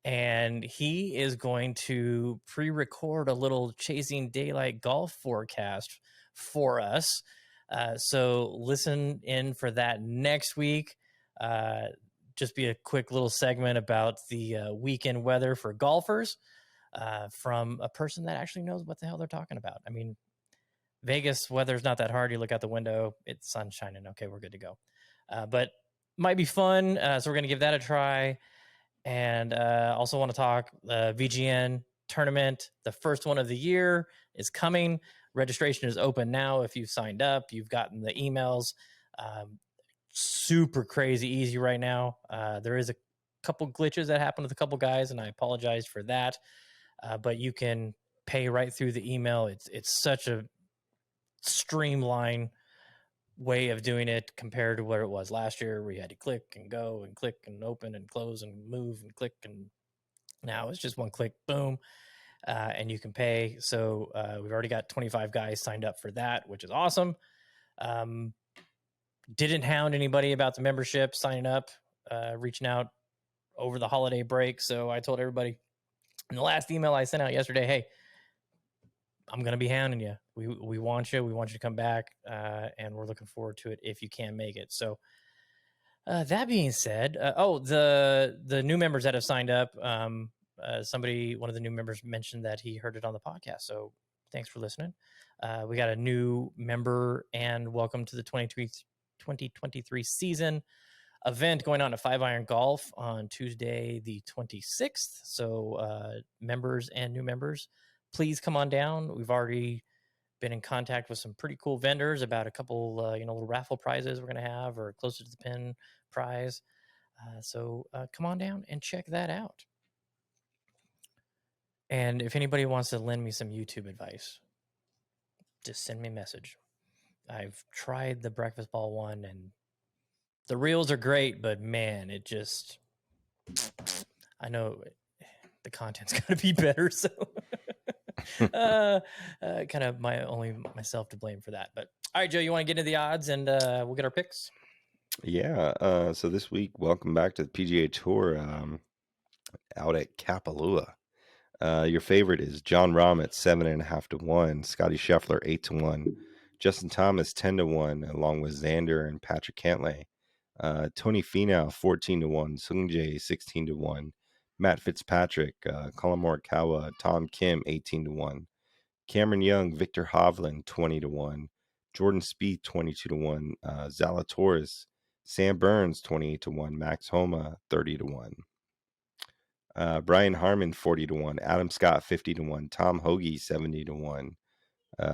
and he is going to pre-record a little Chasing Daylight golf forecast for us. So listen in for that next week. Just be a quick little segment about the weekend weather for golfers from a person that actually knows what the hell they're talking about. I mean, Vegas weather's not that hard. You look out the window, it's sun shining. Okay, we're good to go. But might be fun. So we're going to give that a try. And also want to talk VGN tournament. The first one of the year is coming. Registration is open now. If you've signed up, you've gotten the emails. Super crazy easy right now. There is a couple glitches that happened with a couple guys, and I apologize for that. But you can pay right through the email. It's such a streamlined way of doing it compared to where it was last year, where you had to click and go and click and open and close and move and click, and now it's just one click, boom, and you can pay. So we've already got 25 guys signed up for that, which is awesome. Didn't hound anybody about the membership signing up, reaching out over the holiday break. So I told everybody in the last email I sent out yesterday, hey, I'm going to be hounding you. We want you. We want you to come back, and we're looking forward to it if you can make it. So that being said, the new members that have signed up, one of the new members mentioned that he heard it on the podcast. So thanks for listening. We got a new member, and welcome to the 2023 season event going on at 5 Iron Golf on Tuesday, the 26th. So members and new members, please come on down. We've already been in contact with some pretty cool vendors about a couple, little raffle prizes we're going to have, or closer to the pin prize. So come on down and check that out. And if anybody wants to lend me some YouTube advice, just send me a message. I've tried the breakfast ball one, and the reels are great, but man, I know the content's got to be better. So kind of myself to blame for that. But all right, Joe, you want to get into the odds, and we'll get our picks? Yeah. So this week, welcome back to the PGA Tour out at Kapalua. Your favorite is John Rahm at 7.5 to 1, Scotty Scheffler 8 to 1, Justin Thomas 10 to 1, along with Xander and Patrick Cantlay. Tony Finau 14 to 1, Sung Jae 16 to 1, Matt Fitzpatrick, Colin Morikawa, Tom Kim 18 to 1, Cameron Young, Victor Hovland 20 to 1, Jordan Spieth 22 to 1, Zalatoris, Sam Burns 28 to 1, Max Homa 30 to 1. Brian Harmon 40 to 1, Adam Scott 50 to 1, Tom Hoagie 70 to 1,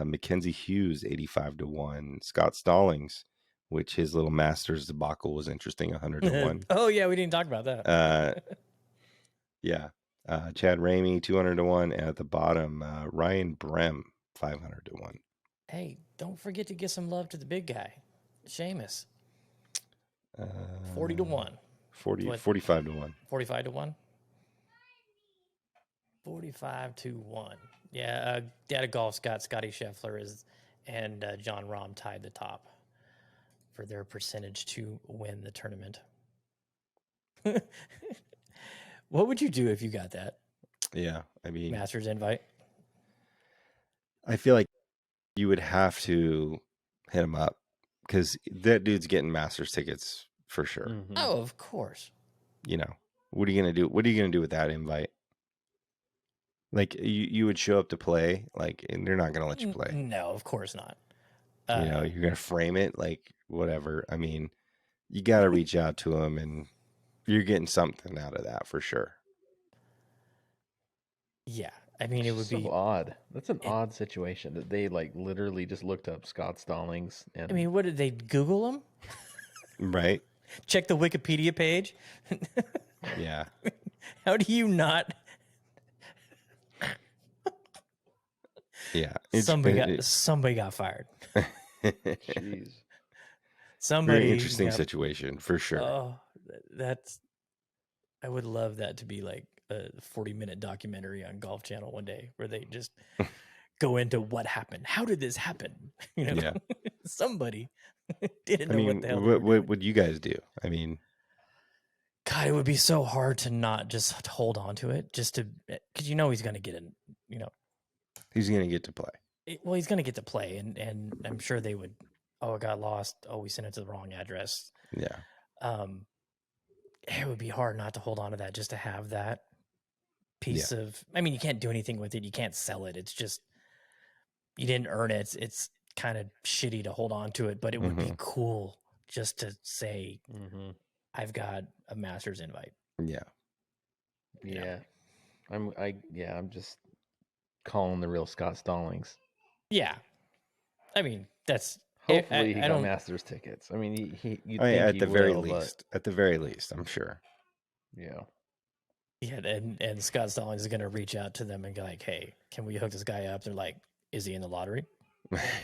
Mackenzie Hughes 85 to 1, Scott Stallings, which his little Masters debacle was interesting, 100 to 1. Oh yeah, we didn't talk about that. Yeah. Chad Ramey 200 to 1, and at the bottom, Ryan Brem 500 to 1. Hey, don't forget to give some love to the big guy, Seamus. 40 to 1. 45 to 1. 45 to 1. 45 to 1. Yeah, Data Golf's got Scotty Scheffler and John Rahm tied the top for their percentage to win the tournament. What would you do if you got that? Yeah, I mean, Masters invite. I feel like you would have to hit him up because that dude's getting Masters tickets for sure. Mhm. Oh, of course. What are you gonna do? What are you gonna do with that invite? Like you would show up to play, like, and they're not gonna let you play. No, of course not. You're gonna frame it, like, whatever. I mean, you got to reach out to them, and you're getting something out of that for sure. Yeah, I mean, it would So be odd. That's an odd situation that they like literally just looked up Scott Stallings. And I mean, what did they Google him? Right? Check the Wikipedia page. Yeah. How do you not? Yeah. Somebody got fired. jeez. Somebody Very interesting got- situation for sure. Oh, I would love that to be like a 40-minute documentary on Golf Channel one day where they just go into what happened. How did this happen? Yeah. Somebody didn't I know mean, what the hell they were doing. what would you guys do? I mean, God, it would be so hard to not just hold on to it, just to, because he's going to get in, he's going to get to play. He's going to get to play, and I'm sure they would. Oh, it got lost. Oh, we sent it to the wrong address. Yeah. It would be hard not to hold on to that, just to have that piece of. I mean, you can't do anything with it. You can't sell it. It's just you didn't earn it. It's kind of shitty to hold on to it, but it would be cool just to say, I've got a Masters invite. Yeah. you know. I'm just calling the real Scott Stallings. Yeah. I mean, that's Hopefully he I got don't Masters tickets. I mean, you'd Oh, think yeah, at he the very will, least. At the very least, I'm sure. but yeah. yeah, and Scott Stallings is gonna reach out to them and be like, hey, can we hook this guy up? They're like, is he in the lottery?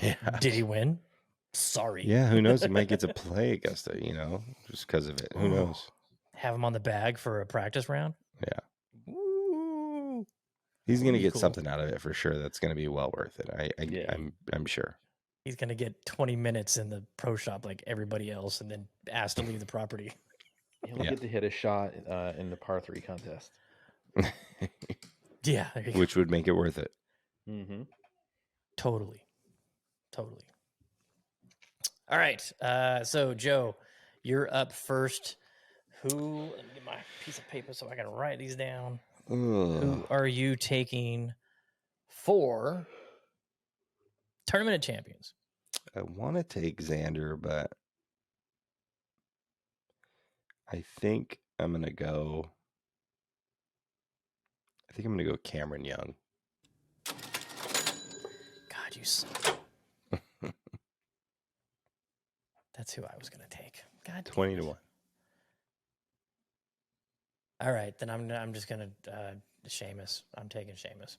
Yeah. Did he win? Sorry. Yeah, who knows? He might get to play Augusta, just because of it. Who Ooh. knows? Have him on the bag for a practice round. Yeah. Ooh. He's going to Pretty get cool. something out of it for sure. That's going to be well worth it. Yeah. I'm sure. He's gonna get 20 minutes in the pro shop like everybody else, and then asked to leave the property. He'll Yeah. get to hit a shot in the par 3 contest. Yeah, there you go. Which would make it worth it. Mm-hmm. Totally. All right. So Joe, you're up first. Let me get my piece of paper so I can write these down. Who are you taking for Tournament of Champions? I want to take Xander, but I think I'm going to go Cameron Young. God, you son. That's who I was going to take. God, 20 to 1. All right, then I'm just going to Seamus. I'm taking Seamus.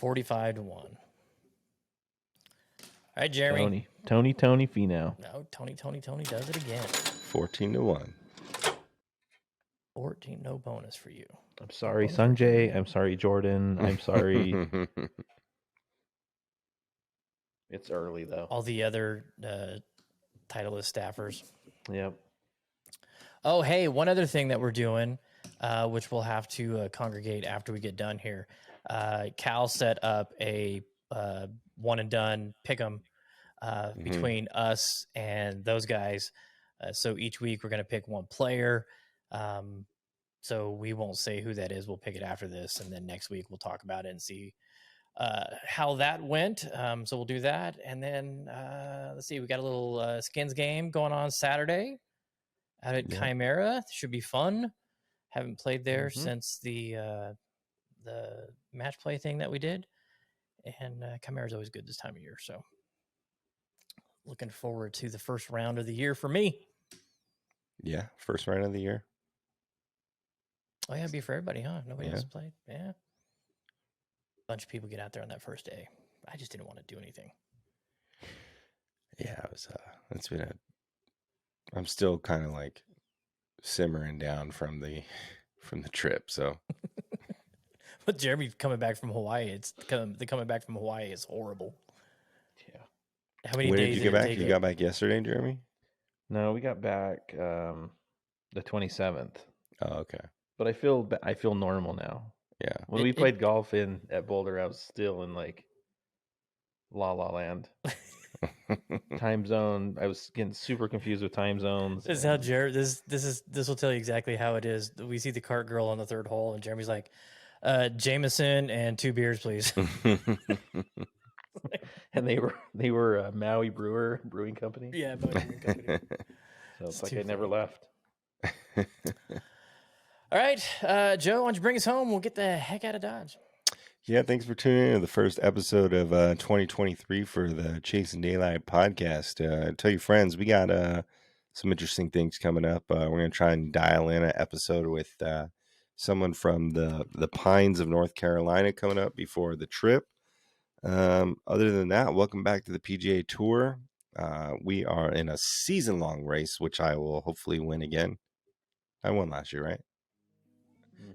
$45 to 1. All right, Jeremy. Tony Finau. No, Tony does it again. 14 to 1. 14, no bonus for you. I'm sorry, Sanjay. I'm sorry, Jordan. I'm sorry. It's early though. All the other Titleist staffers. Yep. Oh, hey, one other thing that we're doing, which we'll have to congregate after we get done here. Cal set up a one and done pick'em between us and those guys. So each week we're going to pick one player. So we won't say who that is. We'll pick it after this, and then next week we'll talk about it and see how that went. So we'll do that, and then let's see. We got a little skins game going on Saturday out at Chimera. Should be fun. Haven't played there since the match play thing that we did, and Chimera is always good this time of year. So looking forward to the first round of the year for me. Yeah, first round of the year. Oh yeah, it'd be for everybody, huh? Nobody else played. Yeah, bunch of people get out there on that first day. I just didn't want to do anything. Yeah, it was. I'm still kind of like simmering down from the trip. So, but Jeremy coming back from Hawaii, coming back from Hawaii is horrible. Yeah. How many when days did you get back? take You got back yesterday, Jeremy? No, we got back the 27th. Oh, okay. But I feel normal now. Yeah. When we played golf at Boulder, I was still in like La La Land. Time zone. I was getting super confused with time zones. This is how Jared. This will tell you exactly how it is. We see the cart girl on the third hole, and Jeremy's like, "Jameson and 2 beers, please." And they were Maui Brewing Company. Yeah, Maui Brewing Company. So it's like I never left. All right, Joe, why don't you bring us home? We'll get the heck out of Dodge. Yeah, thanks for tuning in to the first episode of 2023 for the Chasing Daylight podcast. Tell your friends, we got some interesting things coming up. We're going to try and dial in an episode with someone from the Pines of North Carolina coming up before the trip. Other than that, welcome back to the PGA Tour. We are in a season-long race, which I will hopefully win again. I won last year, right?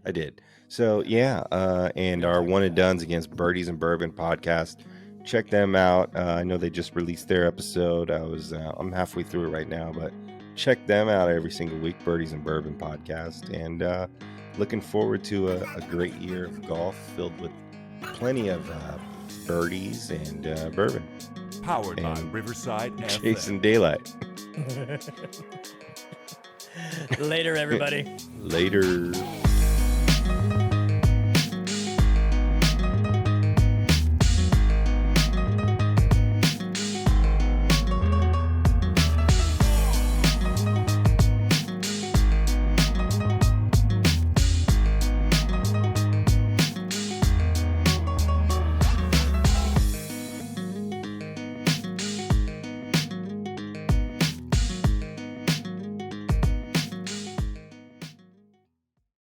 I did. So, and our one and dones against Birdies and Bourbon podcast. Check them out. I know they just released their episode. I'm halfway through it right now, but check them out every single week, Birdies and Bourbon podcast. And looking forward to a great year of golf filled with plenty of birdies and bourbon. Powered by Riverside FM. Chasing Daylight. Later, everybody. Later.